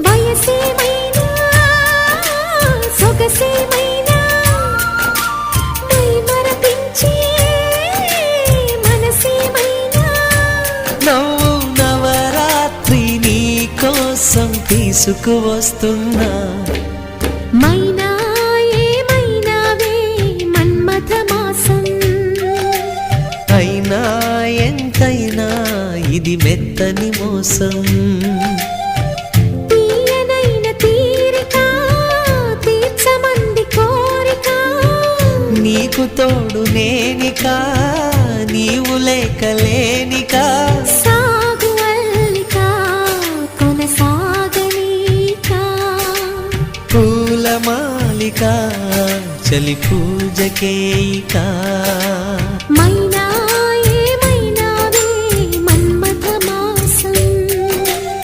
వయసేమైనా సొగసేమైనా మైమరపించే మనసేమైనా నవ్వు నవరాత్రి నీ కోసం తీసుకువస్తున్నా మైనా ఏమైనావే మన్మథ మాసం అయినా ఎంతైనా ఇది మెత్తని మోసం తీయనైన తీరిక తీర్చమంది కోరిక నీకు తోడు నేనిక నీవు లేకలేనిక సాగు అల్లిక కొనసాగనీక పూల మాలిక చలి పూజకేయిక